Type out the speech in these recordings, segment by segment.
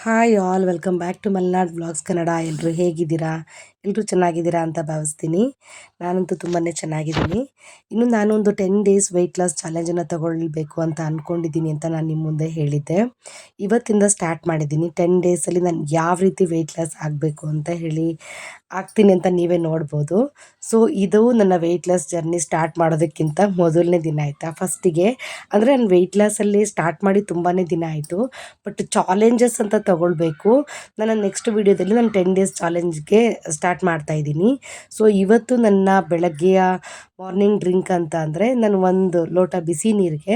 Hi all welcome back to Malnad vlogs Kannada. ಎಲ್ಲರೂ ಹೇಗಿದ್ದೀರಾ? ಎಲ್ಲರೂ ಚೆನ್ನಾಗಿದ್ದೀರಾ ಅಂತ ಭಾವಿಸ್ತೀನಿ. ನಾನಂತೂ ತುಂಬಾ ಚೆನ್ನಾಗಿದ್ದೀನಿ. ಇನ್ನು ನಾನು ಒಂದು 10 ಡೇಸ್ ವೆಯ್ಟ್ ಲಾಸ್ ಚಾಲೆಂಜನ್ನು ತಗೊಳ್ಬೇಕು ಅಂತ ಅಂದ್ಕೊಂಡಿದ್ದೀನಿ ಅಂತ ನಾನು ನಿಮ್ಮ ಮುಂದೆ ಹೇಳಿದ್ದೆ. ಇವತ್ತಿಂದ ಸ್ಟಾರ್ಟ್ ಮಾಡಿದ್ದೀನಿ. 10 ಡೇಸಲ್ಲಿ ನಾನು ಯಾವ ರೀತಿ ವೆಯ್ಟ್ ಲಾಸ್ ಆಗಬೇಕು ಅಂತ ಹೇಳಿ ಆಗ್ತೀನಿ ಅಂತ ನೀವೇ ನೋಡ್ಬೋದು. ಸೊ ಇದು ನನ್ನ ವೆಯ್ಟ್ ಲಾಸ್ ಜರ್ನಿ ಸ್ಟಾರ್ಟ್ ಮಾಡೋದಕ್ಕಿಂತ ಮೊದಲನೇ ದಿನ ಆಯಿತಾ. ಫಸ್ಟಿಗೆ ಅಂದರೆ ನಾನು ವೆಯ್ಟ್ ಲಾಸಲ್ಲಿ ಸ್ಟಾರ್ಟ್ ಮಾಡಿ ತುಂಬಾ ದಿನ ಆಯಿತು. ಬಟ್ ಚಾಲೆಂಜಸ್ ಅಂತ ತಗೊಳ್ಬೇಕು. ನನ್ನ ನೆಕ್ಸ್ಟ್ ವೀಡಿಯೋದಲ್ಲಿ ನಾನು 10 ಡೇಸ್ ಚಾಲೆಂಜ್ಗೆ ಸ್ಟಾರ್ಟ್ ಮಾಡ್ತಾಯಿದ್ದೀನಿ. ಸೊ ಇವತ್ತು ನನ್ನ ಬೆಳಗ್ಗೆಯ ಮಾರ್ನಿಂಗ್ ಡ್ರಿಂಕ್ ಅಂತ ಅಂದರೆ ನಾನು ಒಂದು ಲೋಟ ಬಿಸಿ ನೀರಿಗೆ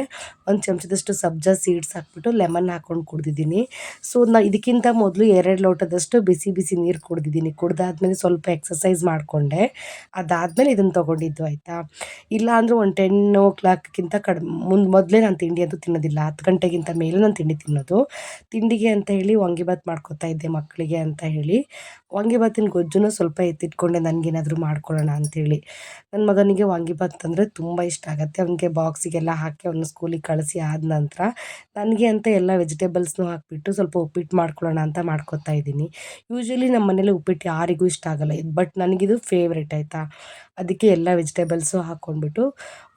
ಒಂದು ಚಮಚದಷ್ಟು ಸಬ್ಜಾ ಸೀಡ್ಸ್ ಹಾಕ್ಬಿಟ್ಟು ಲೆಮನ್ ಹಾಕ್ಕೊಂಡು ಕುಡ್ದಿದ್ದೀನಿ. ಸೊ ಇದಕ್ಕಿಂತ ಮೊದಲು 2 ಲೋಟದಷ್ಟು ಬಿಸಿ ಬಿಸಿ ನೀರು ಕುಡ್ದಿದ್ದೀನಿ. ಕುಡ್ದಾದ್ಮೇಲೆ ಸ್ವಲ್ಪ ಎಕ್ಸಸೈಸ್ ಮಾಡಿಕೊಂಡೆ. ಅದಾದಮೇಲೆ ಇದನ್ನು ತೊಗೊಂಡಿದ್ದು ಆಯಿತಾ. ಇಲ್ಲ ಅಂದರೆ ಒಂದು 10 o'clockಕ್ಕಿಂತ ಮೊದಲೇ ನಾನು ತಿಂಡಿ ಅಂತೂ ತಿನ್ನೋದಿಲ್ಲ. 10 ಗಂಟೆಗಿಂತ ಮೇಲೆ ನಾನು ತಿಂಡಿ ತಿನ್ನೋದು. ತಿಂಡಿಗೆ ಅಂತ ಹೇಳಿ ವಾಂಗಿಬಾತ್ ಮಾಡ್ಕೊತಾ ಇದ್ದೆ ಮಕ್ಕಳಿಗೆ ಅಂತ ಹೇಳಿ. ವಾಂಗಿಬಾತಿನ ಗೊಜ್ಜುನೂ ಸ್ವಲ್ಪ ಎತ್ತಿಟ್ಕೊಂಡೆ ನನಗೇನಾದರೂ ಮಾಡ್ಕೊಳ್ಳೋಣ ಅಂಥೇಳಿ. ನನ್ನ ಮಗನಿಗೆ ವಾಂಗಿಬಾತ್ ಅಂದರೆ ತುಂಬ ಇಷ್ಟ ಆಗುತ್ತೆ. ಅವನಿಗೆ ಬಾಕ್ಸಿಗೆಲ್ಲ ಹಾಕಿ ಅವನ್ನ ಸ್ಕೂಲಿಗೆ ಕಳಿಸಿ ಆದ ನಂತರ ನನಗೆ ಅಂತ ಎಲ್ಲ ವೆಜಿಟೇಬಲ್ಸ್ನೂ ಹಾಕಿಬಿಟ್ಟು ಸ್ವಲ್ಪ ಉಪ್ಪಿಟ್ಟು ಮಾಡ್ಕೊಳ್ಳೋಣ ಅಂತ ಮಾಡ್ಕೊತಾ ಇದ್ದೀನಿ. ಯೂಶ್ವಲಿ ನಮ್ಮ ಮನೇಲಿ ಉಪ್ಪಿಟ್ಟು ಯಾರಿಗೂ ಇಷ್ಟ ಆಗೋಲ್ಲ, ಬಟ್ ನನಗಿದು ಫೇವ್ರೆಟ್ ಆಯಿತಾ. ಅದಕ್ಕೆ ಎಲ್ಲ ವೆಜಿಟೇಬಲ್ಸು ಹಾಕ್ಕೊಂಡ್ಬಿಟ್ಟು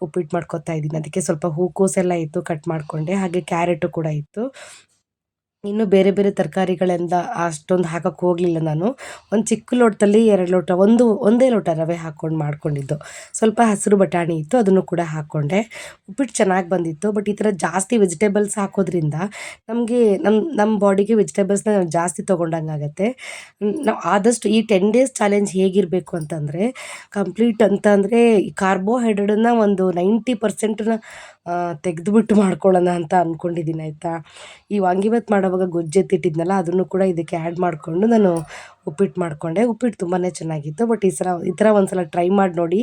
ಉಪ್ಪಿಟ್ಟು ಮಾಡ್ಕೊತಾ ಇದ್ದೀನಿ. ಅದಕ್ಕೆ ಸ್ವಲ್ಪ ಹೂಕೋಸೆಲ್ಲ ಇತ್ತು, ಕಟ್ ಮಾಡಿಕೊಂಡೆ. ಹಾಗೆ ಕ್ಯಾರೆಟು ಕೂಡ ಇತ್ತು. ಇನ್ನು ಬೇರೆ ಬೇರೆ ತರಕಾರಿಗಳಿಂದ ಅಷ್ಟೊಂದು ಹಾಕೋಕ್ಕೆ ಹೋಗಲಿಲ್ಲ ನಾನು. ಒಂದು ಚಿಕ್ಕ ಲೋಟದಲ್ಲಿ 2 ಲೋಟ ಒಂದೇ ಲೋಟ ರವೆ ಹಾಕ್ಕೊಂಡು ಮಾಡ್ಕೊಂಡಿದ್ದು. ಸ್ವಲ್ಪ ಹಸಿರು ಬಟಾಣಿ ಇತ್ತು, ಅದನ್ನು ಕೂಡ ಹಾಕ್ಕೊಂಡೆ. ಉಪ್ಪಿಟ್ಟು ಚೆನ್ನಾಗಿ ಬಂದಿತ್ತು. ಬಟ್ ಈ ಥರ ಜಾಸ್ತಿ ವೆಜಿಟೇಬಲ್ಸ್ ಹಾಕೋದ್ರಿಂದ ನಮಗೆ ನಮ್ಮ ಬಾಡಿಗೆ ವೆಜಿಟೇಬಲ್ಸ್ನ ಜಾಸ್ತಿ ತೊಗೊಂಡಂಗೆ ಆಗುತ್ತೆ. ನಾವು ಆದಷ್ಟು ಈ 10 ಡೇಸ್ ಚಾಲೆಂಜ್ ಹೇಗಿರಬೇಕು ಅಂತಂದರೆ ಕಂಪ್ಲೀಟ್ ಅಂತ ಅಂದರೆ ಈ ಕಾರ್ಬೋಹೈಡ್ರೇಟನ್ನು ಒಂದು 90% ತೆಗೆದುಬಿಟ್ಟು ಮಾಡ್ಕೊಳ್ಳೋಣ ಅಂತ ಅಂದ್ಕೊಂಡಿದ್ದೀನಿ ಆಯಿತಾ. ಈ ವಾಂಗಿಬಾತ್ ಮಾಡೋವಾಗ ಗೊಜ್ಜೆತ್ತಿಟ್ಟಿದ್ನಲ್ಲ ಅದನ್ನು ಕೂಡ ಇದಕ್ಕೆ ಆ್ಯಡ್ ಮಾಡಿಕೊಂಡು ನಾನು ಉಪ್ಪಿಟ್ಟು ಮಾಡಿಕೊಂಡೆ. ಉಪ್ಪಿಟ್ಟು ತುಂಬಾ ಚೆನ್ನಾಗಿತ್ತು. ಬಟ್ ಈ ಥರ ಒಂದು ಸಲ ಟ್ರೈ ಮಾಡಿ ನೋಡಿ,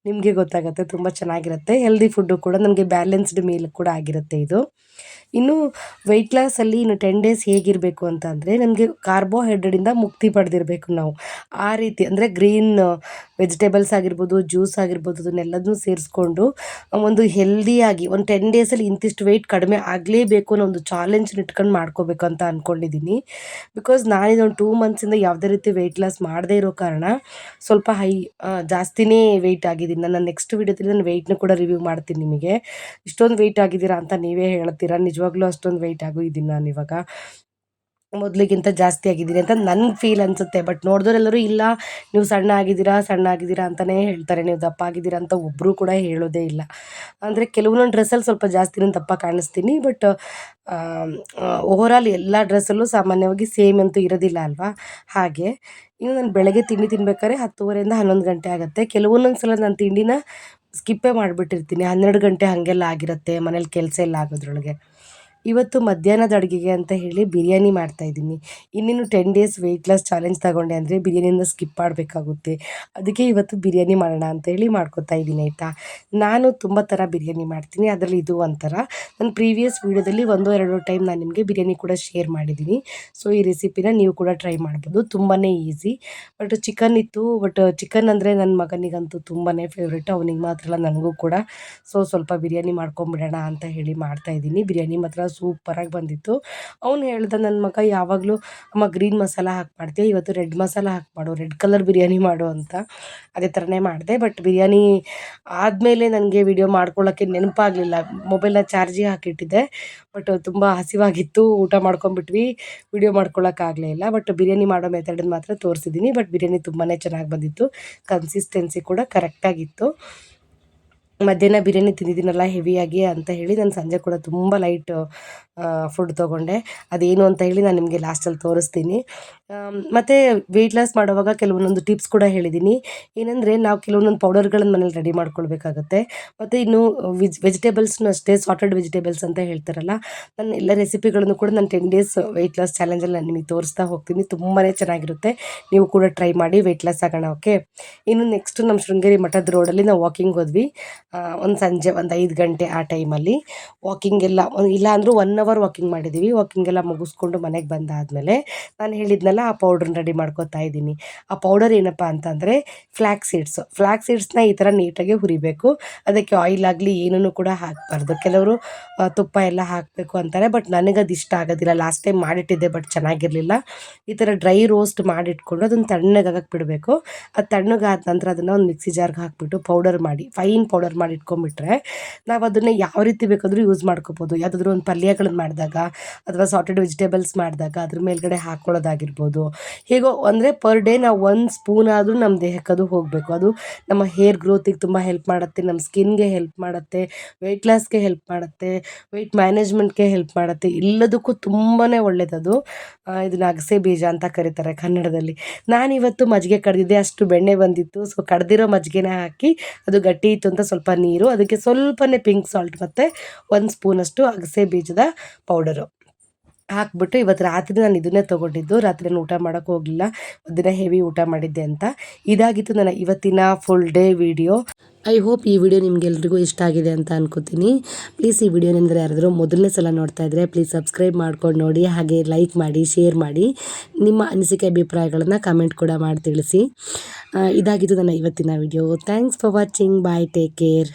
ನಿಮಗೆ ಗೊತ್ತಾಗುತ್ತೆ. ತುಂಬ ಚೆನ್ನಾಗಿರುತ್ತೆ. ಹೆಲ್ದಿ ಫುಡ್ಡು ಕೂಡ ನಮಗೆ ಬ್ಯಾಲೆನ್ಸ್ಡ್ ಮೀಲ್ ಕೂಡ ಆಗಿರುತ್ತೆ ಇದು. ಇನ್ನು ವೆಯ್ಟ್ ಲಾಸಲ್ಲಿ ಇನ್ನು 10 ಡೇಸ್ ಹೇಗಿರಬೇಕು ಅಂತ ಅಂದರೆ ನಮಗೆ ಕಾರ್ಬೋಹೈಡ್ರೇಟಿಂದ ಮುಕ್ತಿ ಪಡೆದಿರಬೇಕು ನಾವು. ಆ ರೀತಿ ಅಂದರೆ ಗ್ರೀನ್ ವೆಜಿಟೇಬಲ್ಸ್ ಆಗಿರ್ಬೋದು, ಜ್ಯೂಸ್ ಆಗಿರ್ಬೋದು, ಅದನ್ನೆಲ್ಲದನ್ನೂ ಸೇರಿಸ್ಕೊಂಡು ಒಂದು ಹೆಲ್ದಿಯಾಗಿ ಒಂದು 10 ಡೇಸಲ್ಲಿ ಇಂತಿಷ್ಟು ವೆಯ್ಟ್ ಕಡಿಮೆ ಆಗಲೇಬೇಕು ಅನ್ನೋ ಒಂದು ಚಾಲೆಂಜ್ನ ಇಟ್ಕೊಂಡು ಮಾಡ್ಕೋಬೇಕು ಅಂತ ಅಂದ್ಕೊಂಡಿದ್ದೀನಿ. ಬಿಕಾಸ್ ನಾನಿದೊಂದು 2 ಮಂತ್ಸಿಂದ ಯಾವುದೇ ರೀತಿ ವೆಯ್ಟ್ ಲಾಸ್ ಮಾಡದೇ ಇರೋ ಕಾರಣ ಸ್ವಲ್ಪ ಜಾಸ್ತಿನೇ ವೆಯ್ಟ್ ಆಗಿದ್ದೀನಿ. ನನ್ನ ನೆಕ್ಸ್ಟ್ ವೀಡಿಯೋದಲ್ಲಿ ನಾನು ವೆಯ್ಟ್ನ ಕೂಡ ರಿವ್ಯೂ ಮಾಡ್ತೀನಿ ನಿಮಗೆ. ಇಷ್ಟೊಂದು ವೆಯ್ಟ್ ಆಗಿದ್ದೀರಾ ಅಂತ ನೀವೇ ಹೇಳ್ತೀರಾ. ನಿಜವಾಗ್ಲೂ ಅಷ್ಟೊಂದು ವೆಯ್ಟ್ ಆಗಿದ್ದೀನಿ ನಾನು ಇವಾಗ. ಮೊದಲಿಗಿಂತ ಜಾಸ್ತಿ ಆಗಿದ್ದೀನಿ ಅಂತ ನನ್ನ ಫೀಲ್ ಅನಿಸುತ್ತೆ. ಬಟ್ ನೋಡಿದವರೆಲ್ಲರೂ ಇಲ್ಲ ನೀವು ಸಣ್ಣ ಆಗಿದ್ದೀರಾ ಅಂತಲೇ ಹೇಳ್ತಾರೆ. ನೀವು ದಪ್ಪ ಆಗಿದ್ದೀರಾ ಅಂತ ಒಬ್ಬರು ಕೂಡ ಹೇಳೋದೇ ಇಲ್ಲ. ಅಂದರೆ ಕೆಲವೊಂದೊಂದು ಡ್ರೆಸ್ಸಲ್ಲಿ ಸ್ವಲ್ಪ ಜಾಸ್ತಿನೇ ದಪ್ಪ ಕಾಣಿಸ್ತೀನಿ. ಬಟ್ ಓವರಾಲ್ ಎಲ್ಲ ಡ್ರೆಸ್ಸಲ್ಲೂ ಸಾಮಾನ್ಯವಾಗಿ ಸೇಮ್ ಅಂತೂ ಇರೋದಿಲ್ಲ ಅಲ್ವಾ. ಹಾಗೆ ಇನ್ನು ನಾನು ಬೆಳಗ್ಗೆ ತಿಂಡಿ ತಿನ್ಬೇಕಾದ್ರೆ 10:30ಇಂದ 11 ಗಂಟೆ ಆಗುತ್ತೆ. ಕೆಲವೊಂದೊಂದು ಸಲ ನಾನು ತಿಂಡಿನ ಸ್ಕಿಪ್ಪೇ ಮಾಡಿಬಿಟ್ಟಿರ್ತೀನಿ. 12 ಗಂಟೆ ಹಾಗೆಲ್ಲ ಆಗಿರುತ್ತೆ ಮನೇಲಿ ಕೆಲಸ ಎಲ್ಲ ಆಗೋದ್ರೊಳಗೆ. ಇವತ್ತು ಮಧ್ಯಾಹ್ನದ ಅಡುಗೆಗೆ ಅಂತ ಹೇಳಿ ಬಿರಿಯಾನಿ ಮಾಡ್ತಾಯಿದ್ದೀನಿ. ಇನ್ನೇನು 10 ಡೇಸ್ ವೆಯ್ಟ್ ಲಾಸ್ ಚಾಲೆಂಜ್ ತಗೊಂಡೆ ಅಂದರೆ ಬಿರಿಯಾನಿಯಿಂದ ಸ್ಕಿಪ್ ಮಾಡಬೇಕಾಗುತ್ತೆ. ಅದಕ್ಕೆ ಇವತ್ತು ಬಿರಿಯಾನಿ ಮಾಡೋಣ ಅಂತ ಹೇಳಿ ಮಾಡ್ಕೊತಾ ಇದ್ದೀನಿ ಆಯಿತಾ. ನಾನು ತುಂಬ ಥರ ಬಿರಿಯಾನಿ ಮಾಡ್ತೀನಿ, ಅದರಲ್ಲಿ ಇದು ಒಂಥರ. ನನ್ನ ಪ್ರೀವಿಯಸ್ ವೀಡಿಯೋದಲ್ಲಿ 1-2 ಟೈಮ್ ನಾನು ನಿಮಗೆ ಬಿರಿಯಾನಿ ಕೂಡ ಶೇರ್ ಮಾಡಿದ್ದೀನಿ. ಸೊ ಈ ರೆಸಿಪಿನ ನೀವು ಕೂಡ ಟ್ರೈ ಮಾಡ್ಬೋದು, ತುಂಬಾ ಈಸಿ. ಬಟ್ ಚಿಕನ್ ಇತ್ತು. ಬಟ್ ಚಿಕನ್ ಅಂದರೆ ನನ್ನ ಮಗನಿಗಂತೂ ತುಂಬಾ ಫೇವ್ರೇಟು, ಅವನಿಗೆ ಮಾತ್ರ ಅಲ್ಲ ನನಗೂ ಕೂಡ. ಸೊ ಸ್ವಲ್ಪ ಬಿರಿಯಾನಿ ಮಾಡ್ಕೊಂಬಿಡೋಣ ಅಂತ ಹೇಳಿ ಮಾಡ್ತಾಯಿದ್ದೀನಿ. ಬಿರಿಯಾನಿ ಮಾತ್ರ ಸೂಪರಾಗಿ ಬಂದಿತ್ತು. ಅವನು ಹೇಳ್ದ ನನ್ನ ಮಗ ಯಾವಾಗಲೂ ಅಮ್ಮ ಗ್ರೀನ್ ಮಸಾಲ ಹಾಕಿ ಮಾಡ್ತೀಯ, ಇವತ್ತು ರೆಡ್ ಮಸಾಲ ಹಾಕಿ ಮಾಡು, ರೆಡ್ ಕಲರ್ ಬಿರಿಯಾನಿ ಮಾಡು ಅಂತ. ಅದೇ ಥರನೇ ಮಾಡಿದೆ. ಬಟ್ ಬಿರಿಯಾನಿ ಆದಮೇಲೆ ನನಗೆ ವಿಡಿಯೋ ಮಾಡ್ಕೊಳ್ಳೋಕ್ಕೆ ನೆನಪಾಗಲಿಲ್ಲ. ಮೊಬೈಲ್ನ ಚಾರ್ಜಿಗೆ ಹಾಕಿಟ್ಟಿದ್ದೆ. ಬಟ್ ತುಂಬ ಹಸಿವಾಗಿತ್ತು, ಊಟ ಮಾಡ್ಕೊಂಬಿಟ್ವಿ, ವಿಡಿಯೋ ಮಾಡ್ಕೊಳ್ಳೋಕ್ಕಾಗಲೇ ಇಲ್ಲ. ಬಟ್ ಬಿರಿಯಾನಿ ಮಾಡೋ ಮೆಥಡನ್ನು ಮಾತ್ರ ತೋರಿಸಿದ್ದೀನಿ. ಬಟ್ ಬಿರಿಯಾನಿ ತುಂಬಾ ಚೆನ್ನಾಗಿ ಬಂದಿತ್ತು. ಕನ್ಸಿಸ್ಟೆನ್ಸಿ ಕೂಡ ಕರೆಕ್ಟಾಗಿತ್ತು. ಮಧ್ಯಾಹ್ನ ಬಿರಿಯಾನಿ ತಿಂದಿದ್ದೀನಲ್ಲ ಹೆವಿಯಾಗಿ ಅಂತ ಹೇಳಿ ನಾನು ಸಂಜೆ ಕೂಡ ತುಂಬ ಲೈಟ್ ಫುಡ್ ತೊಗೊಂಡೆ. ಅದೇನು ಅಂತ ಹೇಳಿ ನಾನು ನಿಮಗೆ ಲಾಸ್ಟಲ್ಲಿ ತೋರಿಸ್ತೀನಿ. ಮತ್ತು ವೆಯ್ಟ್ ಲಾಸ್ ಮಾಡುವಾಗ ಕೆಲವೊಂದೊಂದು ಟಿಪ್ಸ್ ಕೂಡ ಹೇಳಿದ್ದೀನಿ. ಏನಂದರೆ ನಾವು ಕೆಲವೊಂದೊಂದು ಪೌಡರ್ಗಳನ್ನು ಮನೇಲಿ ರೆಡಿ ಮಾಡ್ಕೊಳ್ಬೇಕಾಗತ್ತೆ. ಮತ್ತು ಇನ್ನು ವೆಜಿಟೇಬಲ್ಸ್ನೂ ಅಷ್ಟೇ, ಸಾರ್ಟೆಡ್ ವೆಜಿಟೇಬಲ್ಸ್ ಅಂತ ಹೇಳ್ತಾರಲ್ಲ, ನನ್ನ ಎಲ್ಲ ರೆಸಿಪಿಗಳನ್ನು ಕೂಡ ನಾನು 10 ಡೇಸ್ ವೆಯ್ಟ್ ಲಾಸ್ ಚಾಲೆಂಜಲ್ಲಿ ನಾನು ನಿಮಗೆ ತೋರಿಸ್ತಾ ಹೋಗ್ತೀನಿ. ತುಂಬಾ ಚೆನ್ನಾಗಿರುತ್ತೆ, ನೀವು ಕೂಡ ಟ್ರೈ ಮಾಡಿ ವೆಯ್ಟ್ ಲಾಸ್ ಆಗೋಣ. ಓಕೆ. ಇನ್ನು ನೆಕ್ಸ್ಟು ನಮ್ಮ ಶೃಂಗೇರಿ ಮಠದ ರೋಡಲ್ಲಿ ನಾವು ವಾಕಿಂಗ್ ಹೋದ್ವಿ. ಒಂದು ಸಂಜೆ ಒಂದು 5 ಗಂಟೆ ಆ ಟೈಮಲ್ಲಿ ವಾಕಿಂಗೆಲ್ಲ ಇಲ್ಲ ಅಂದರೂ 1 ಅವರ್ ವಾಕಿಂಗ್ ಮಾಡಿದ್ದೀವಿ. ವಾಕಿಂಗೆಲ್ಲ ಮುಗಿಸ್ಕೊಂಡು ಮನೆಗೆ ಬಂದಾದಮೇಲೆ ನಾನು ಹೇಳಿದ್ನಲ್ಲ ಆ ಪೌಡ್ರನ್ನ ರೆಡಿ ಮಾಡ್ಕೊತಾ ಇದ್ದೀನಿ. ಆ ಪೌಡರ್ ಏನಪ್ಪ ಅಂತಂದರೆ ಫ್ಲ್ಯಾಕ್ಸ್ ಸೀಡ್ಸ್ನ ಈ ಥರ ನೀಟಾಗಿ ಹುರಿಬೇಕು. ಅದಕ್ಕೆ ಆಯಿಲ್ ಆಗಲಿ ಏನೂ ಕೂಡ ಹಾಕಬಾರ್ದು. ಕೆಲವರು ತುಪ್ಪ ಎಲ್ಲ ಹಾಕಬೇಕು ಅಂತಾರೆ, ಬಟ್ ನನಗದು ಇಷ್ಟ ಆಗೋದಿಲ್ಲ. ಲಾಸ್ಟ್ ಟೈಮ್ ಮಾಡಿಟ್ಟಿದ್ದೆ ಬಟ್ ಚೆನ್ನಾಗಿರಲಿಲ್ಲ. ಈ ಥರ ಡ್ರೈ ರೋಸ್ಟ್ ಮಾಡಿಟ್ಕೊಂಡು ಅದನ್ನು ತಣ್ಣಗಾಗಕ್ಕೆ ಬಿಡಬೇಕು. ಅದು ತಣ್ಣಗಾದ ನಂತರ ಅದನ್ನು ಒಂದು ಮಿಕ್ಸಿ ಜಾರ್ಗೆ ಹಾಕಿಬಿಟ್ಟು ಪೌಡರ್ ಮಾಡಿ ಫೈನ್ ಪೌಡರ್ ಮಾಡಿ ಇಟ್ಕೊಂಡ್ಬಿಟ್ರೆ ನಾವು ಅದನ್ನು ಯಾವ ರೀತಿ ಬೇಕಾದರೂ ಯೂಸ್ ಮಾಡ್ಕೋಬೋದು. ಯಾವುದಾದ್ರೂ ಒಂದು ಪಲ್ಯಗಳನ್ನ ಮಾಡಿದಾಗ ಅಥವಾ ಸಾಟೆಡ್ ವೆಜಿಟೇಬಲ್ಸ್ ಮಾಡಿದಾಗ ಅದ್ರ ಮೇಲ್ಗಡೆ ಹಾಕ್ಕೊಳ್ಳೋದಾಗಿರ್ಬೋದು. ಹೇಗೋ ಅಂದರೆ ಪರ್ ಡೇ ನಾವು 1 ಸ್ಪೂನ್ ಆದರೂ ನಮ್ಮ ದೇಹಕ್ಕೆ ಅದು ಹೋಗಬೇಕು. ಅದು ನಮ್ಮ ಹೇರ್ ಗ್ರೋತಿಗೆ ತುಂಬ ಹೆಲ್ಪ್ ಮಾಡುತ್ತೆ, ನಮ್ಮ ಸ್ಕಿನ್ಗೆ ಹೆಲ್ಪ್ ಮಾಡುತ್ತೆ, ವೆಯ್ಟ್ ಲಾಸ್ಗೆ ಹೆಲ್ಪ್ ಮಾಡುತ್ತೆ, ವೆಯ್ಟ್ ಮ್ಯಾನೇಜ್ಮೆಂಟ್ಗೆ ಹೆಲ್ಪ್ ಮಾಡುತ್ತೆ. ಎಲ್ಲದಕ್ಕೂ ತುಂಬಾ ಒಳ್ಳೆಯದದು. ಇದನ್ನು ಅಗಸೆ ಬೀಜ ಅಂತ ಕರೀತಾರೆ ಕನ್ನಡದಲ್ಲಿ. ನಾನಿವತ್ತು ಮಜ್ಜಿಗೆ ಕಡ್ದಿದ್ದೆ, ಅಷ್ಟು ಬೆಣ್ಣೆ ಬಂದಿತ್ತು. ಸೊ ಕಡ್ದಿರೋ ಮಜ್ಜಿಗೆನ ಹಾಕಿ ಅದು ಗಟ್ಟಿ ಇತ್ತು ಅಂತ ಸ್ವಲ್ಪ ನೀರು, ಅದಕ್ಕೆ ಸ್ವಲ್ಪನೇ ಪಿಂಕ್ ಸಾಲ್ಟ್ ಮತ್ತು 1 ಸ್ಪೂನಷ್ಟು ಅಗಸೆ ಬೀಜದ ಪೌಡರು ಹಾಕ್ಬಿಟ್ಟು ಇವತ್ತು ರಾತ್ರಿ ನಾನು ಇದನ್ನೇ ತೊಗೊಂಡಿದ್ದು. ರಾತ್ರಿ ನಾನು ಊಟ ಮಾಡೋಕ್ಕೆ ಹೋಗಲಿಲ್ಲ, ಒಂದಿನ ಹೆವಿ ಊಟ ಮಾಡಿದ್ದೆ ಅಂತ. ಇದಾಗಿತ್ತು ನನ್ನ ಇವತ್ತಿನ full day video. I hope ಈ ವಿಡಿಯೋ ನಿಮಗೆಲ್ರಿಗೂ ಇಷ್ಟ ಆಗಿದೆ ಅಂತ ಅನ್ಕೋತೀನಿ. ಪ್ಲೀಸ್ ಈ ವಿಡಿಯೋನಿಂದ ಯಾರಾದರೂ ಮೊದಲನೇ ಸಲ ನೋಡ್ತಾ ಇದ್ದರೆ ಪ್ಲೀಸ್ ಸಬ್ಸ್ಕ್ರೈಬ್ ಮಾಡ್ಕೊಂಡು ನೋಡಿ, ಹಾಗೆ ಲೈಕ್ ಮಾಡಿ, ಶೇರ್ ಮಾಡಿ, ನಿಮ್ಮ ಅನಿಸಿಕೆ ಅಭಿಪ್ರಾಯಗಳನ್ನು ಕಮೆಂಟ್ ಕೂಡ ಮಾಡಿ ತಿಳಿಸಿ. ಇದಾಗಿತ್ತು ನನ್ನ ಇವತ್ತಿನ video. Thanks for watching. Bye, take care.